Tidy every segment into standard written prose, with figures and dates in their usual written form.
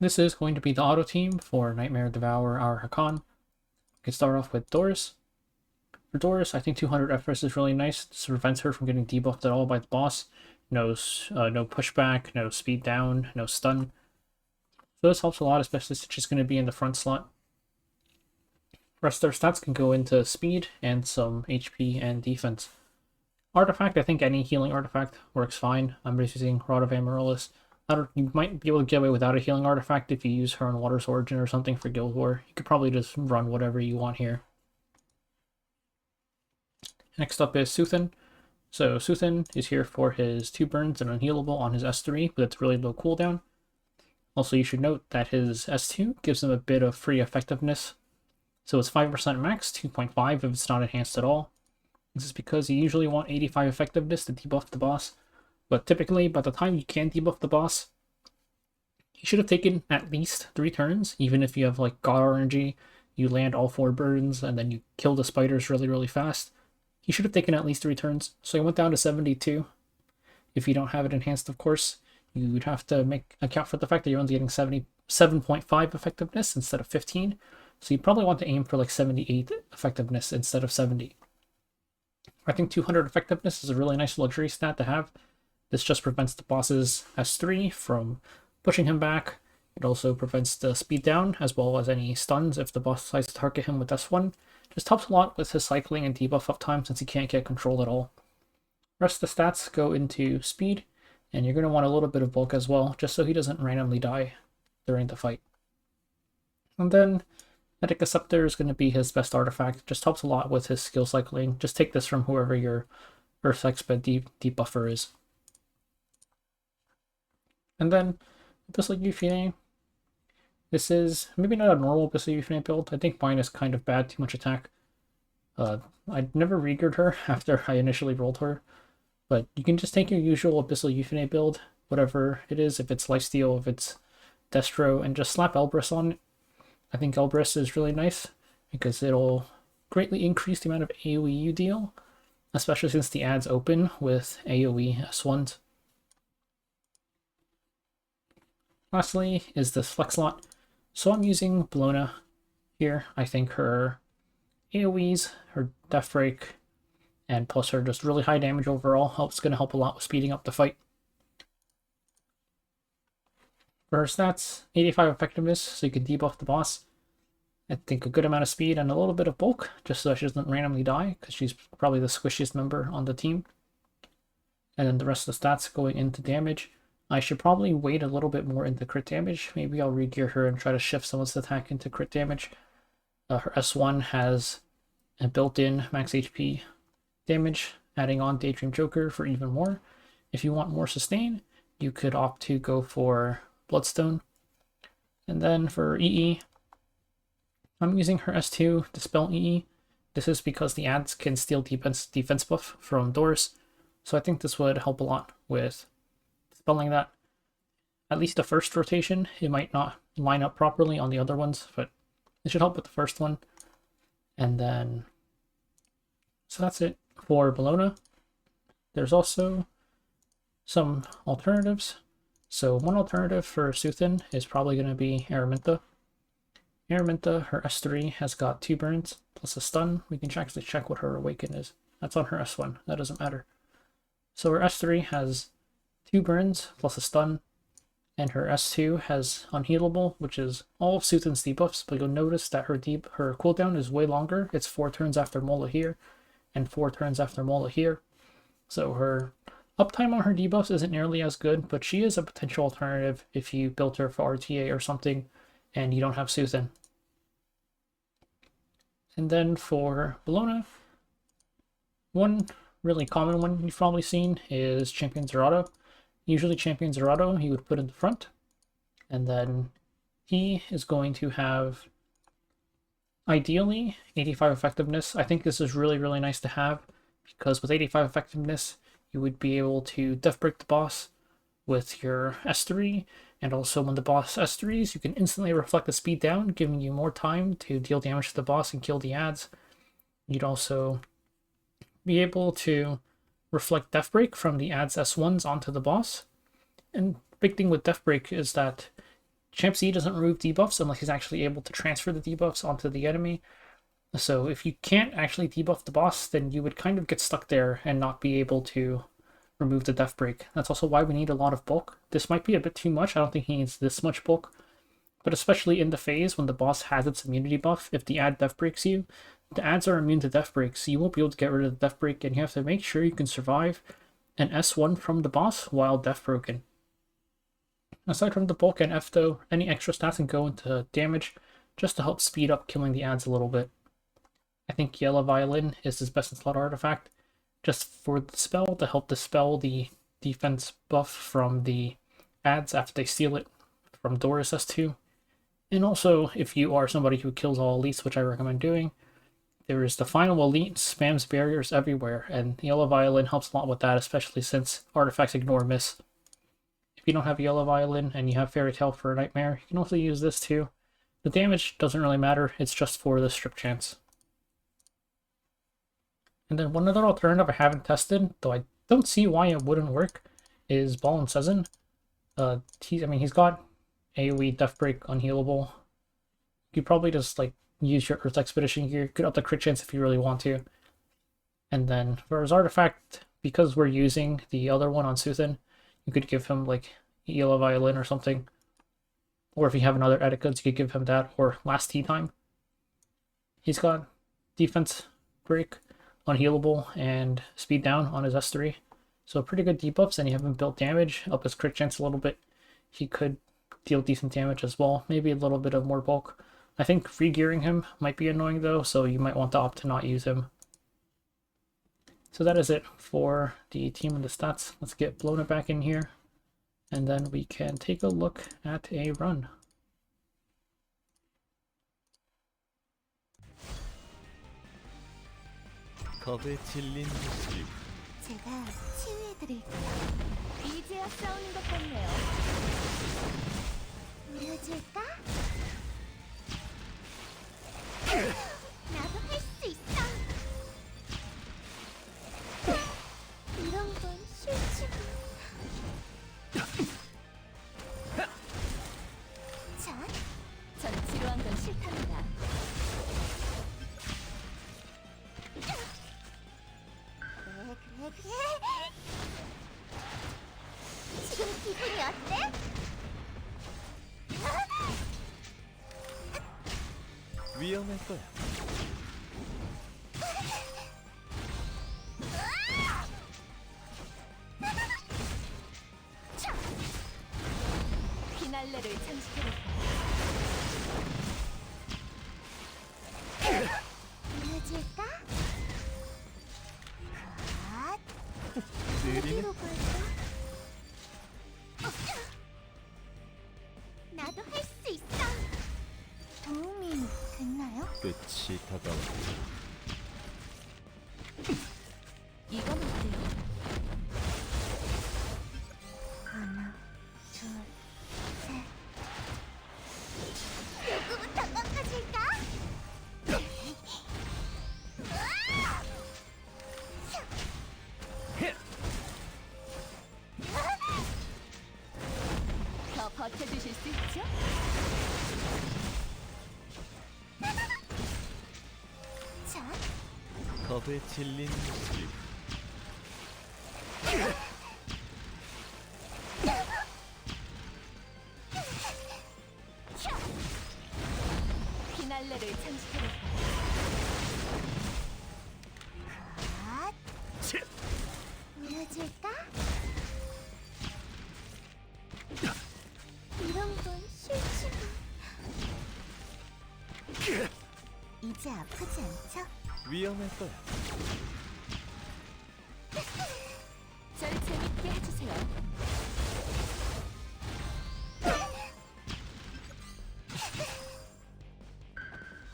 This is going to be the auto team for Nightmare Devourer Arahakan. We can start off with Doris. For Doris, I think 200 FS is really nice. This prevents her from getting debuffed at all by the boss. No pushback, no speed down, no stun. So this helps a lot, especially since she's going to be in the front slot. Rest of their stats can go into speed and some HP and defense. Artifact, I think any healing artifact works fine. I'm just using Rod of Amaryllis. You might be able to get away without a healing artifact if you use her on Water's Origin or something for Guild War. You could probably just run whatever you want here. Next up is Suthan. So Suthan is here for his 2 burns and unhealable on his S3, but it's really low cooldown. Also, you should note that his S2 gives him a bit of free effectiveness. So it's 5% max, 2.5 if it's not enhanced at all. This is because you usually want 85 effectiveness to debuff the boss. But typically, by the time you can debuff the boss, you should have taken at least 3 turns. Even if you have like God RNG, you land all 4 burns, and then you kill the spiders really, really fast. You should have taken at least 3 turns. So I went down to 72. If you don't have it enhanced, of course, you would have to account for the fact that you're only getting 77.5 effectiveness instead of 15. So you probably want to aim for like 78 effectiveness instead of 70. I think 200 effectiveness is a really nice luxury stat to have. This just prevents the boss's S3 from pushing him back. It also prevents the speed down, as well as any stuns if the boss decides to target him with S1. Just helps a lot with his cycling and debuff uptime since he can't get control at all. Rest of the stats go into speed, and you're going to want a little bit of bulk as well, just so he doesn't randomly die during the fight. And then Medic Scepter is going to be his best artifact. Just helps a lot with his skill cycling. Just take this from whoever your Earth Exped debuffer is. And then AYufine. This is maybe not a normal AYufine build. I think mine is kind of bad, too much attack. I never regeared her after I initially rolled her. But you can just take your usual AYufine build, whatever it is, if it's Lifesteal, if it's Destro, and just slap Elbrus on it. I think Elbrus is really nice because it'll greatly increase the amount of AoE you deal, especially since the ads open with AoE S1s. Lastly is this flex slot. So I'm using Bellona here. I think her AoEs, her Death Break, and plus her just really high damage overall is going to help a lot with speeding up the fight. For her stats, 85 effectiveness, so you can debuff the boss. I think a good amount of speed and a little bit of bulk, just so she doesn't randomly die, because she's probably the squishiest member on the team. And then the rest of the stats going into damage. I should probably wait a little bit more into crit damage. Maybe I'll regear her and try to shift someone's attack into crit damage. Her S1 has a built-in max HP damage, adding on Daydream Joker for even more. If you want more sustain, you could opt to go for Bloodstone. And then for EE, I'm using her S2 to spell EE. This is because the ads can steal defense buff from Doris, so I think this would help a lot with spelling that. At least the first rotation, it might not line up properly on the other ones, but it should help with the first one. And then, so that's it for Bellona. There's also some alternatives. So one alternative for Suthan is probably going to be Araminta. Araminta, her S3 has got 2 burns plus a stun. We can actually check what her Awaken is. That's on her S1. That doesn't matter. So her S3 has 2 burns plus a stun, and her S2 has unhealable, which is all of Suthan's debuffs, but you'll notice that her cooldown is way longer. It's 4 turns after Mola here, and 4 turns after Mola here. So her uptime on her debuffs isn't nearly as good, but she is a potential alternative if you built her for RTA or something, and you don't have Suthan. And then for Bellona, one really common one you've probably seen is Champion Zerato. Usually Champion Zerato he would put in the front, and then he is going to have ideally 85 effectiveness. I think this is really, really nice to have because with 85 effectiveness, you would be able to Death Break the boss with your S3, and also when the boss S3s, you can instantly reflect the speed down, giving you more time to deal damage to the boss and kill the ads. You'd also be able to reflect Death Break from the ads S1s onto the boss. And big thing with Death Break is that Champ C doesn't remove debuffs unless he's actually able to transfer the debuffs onto the enemy. So if you can't actually debuff the boss, then you would kind of get stuck there and not be able to remove the death break. That's also why we need a lot of bulk. This might be a bit too much. I don't think he needs this much bulk. But especially in the phase when the boss has its immunity buff, if the ad death breaks you, the ads are immune to death breaks, so you won't be able to get rid of the death break, and you have to make sure you can survive an S1 from the boss while death broken. Aside from the bulk and F though, any extra stats can go into damage just to help speed up killing the ads a little bit. I think Yellow Violin is his best in slot artifact, just for the spell to help dispel the defense buff from the ads after they steal it from Doris S2. And also, if you are somebody who kills all elites, which I recommend doing, there is the final elite, spams barriers everywhere, and Yellow Violin helps a lot with that, especially since artifacts ignore miss. If you don't have Yellow Violin and you have Fairy Tale for a Nightmare, you can also use this too. The damage doesn't really matter, it's just for the strip chance. And then one other alternative I haven't tested, though I don't see why it wouldn't work, is Ball and Suthan. He's got AoE Death Break unhealable. You could probably just like use your Earth Expedition gear, could up the crit chance if you really want to. And then for his artifact, because we're using the other one on Suthan, you could give him like Yellow Violin or something. Or if you have another Etiquette, you could give him that, or Last Tea Time. He's got Defense Break, unhealable, and Speed Down on his S3. So pretty good debuffs, and you have him built damage, up his crit chance a little bit. He could deal decent damage as well, maybe a little bit of more bulk. I think free-gearing him might be annoying though, so you might want to opt to not use him. So that is it for the team and the stats. Let's get Bellona back in here, and then we can take a look at a run. 겁에 질린 모습. 제가 치유해드릴게요. 이제야 싸우는 것 같네요. 보여줄까? 나도 할 수 있어. 이런 건 싫지만. 자, 전 지루한 건 싫답니다. 그래. 지금 기분이 어때? 위험할 거야. 피날레를 장식해볼까? 보여줄까? 느리네. 어디로 갈까? 나도 할 수 있어. 도움이 됐나요? 끝이 다가와. 이건 어때요? 하나, 둘, 셋. 누구부터 꺾어줄까? 더 버텨주실 수 있죠? 자, 겁에 질린 모습. 피날레를 장식해볼까? 보여줄까? 이런 건 싫지만. 이제 아프지 않죠? 위험할 거야. 절 재밌게 해주세요.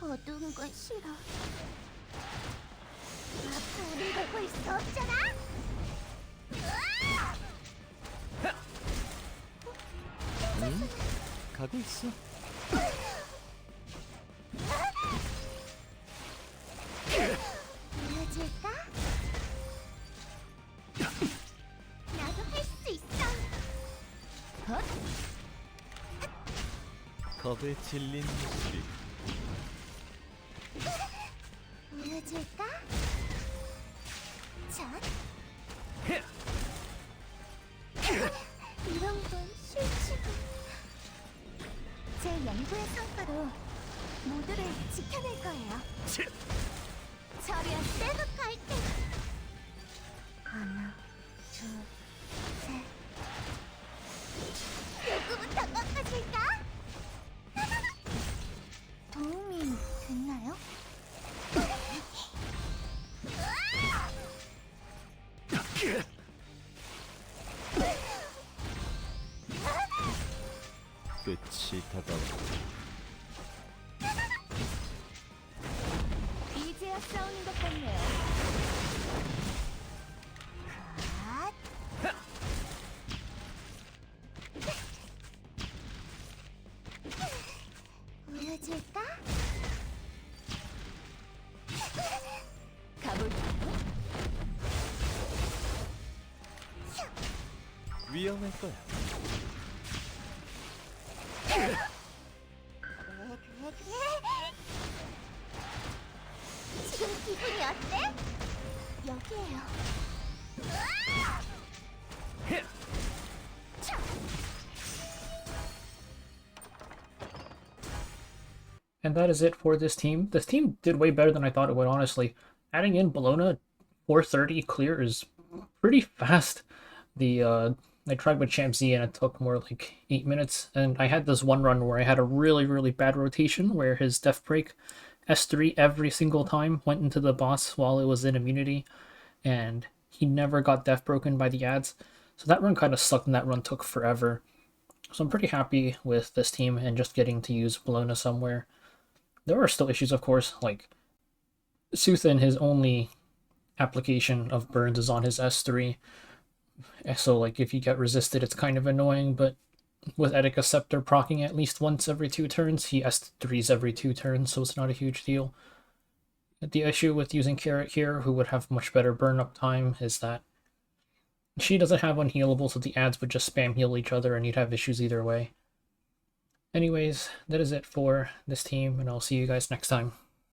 어두운 건 싫어. 앞으로 가고 있어 없잖아. 응? 가고 있어. 보여줄까? 나도 할 수 있어. 겁에 질린 모습이 보여줄까? 자, 이런 건 싫지만 제 연구의 성과로 모두를 지켜낼 거예요. 저리야 세극할 때 하나, 둘, 셋. 누구부터 꺾어질까? 도움이 됐나요? 끝이 다가온다. 이제야 싸우는 것 같네요. 갓. 보여줄까? 가볼까요? 위험할 거야. 그래. 지금 기분이 어때? 여기에요. And that is it for this team. This team did way better than I thought it would, honestly. Adding in Bellona 430 clear is pretty fast. I tried with Champ Z and it took more like 8 minutes. And I had this one run where I had a really bad rotation where his Death Break S3 every single time went into the boss while it was in immunity. And he never got Death Broken by the ads. So that run kind of sucked and that run took forever. So I'm pretty happy with this team and just getting to use Bellona somewhere. There are still issues, of course, like Suthan, his only application of burns is on his S3. So, like, if you get resisted, it's kind of annoying, but with Etika Scepter proccing at least once every 2 turns, he S3s every 2 turns, so it's not a huge deal. The issue with using Carrot here, who would have much better burn up time, is that she doesn't have unhealable, so the ads would just spam heal each other and you'd have issues either way. Anyways, that is it for this team, and I'll see you guys next time.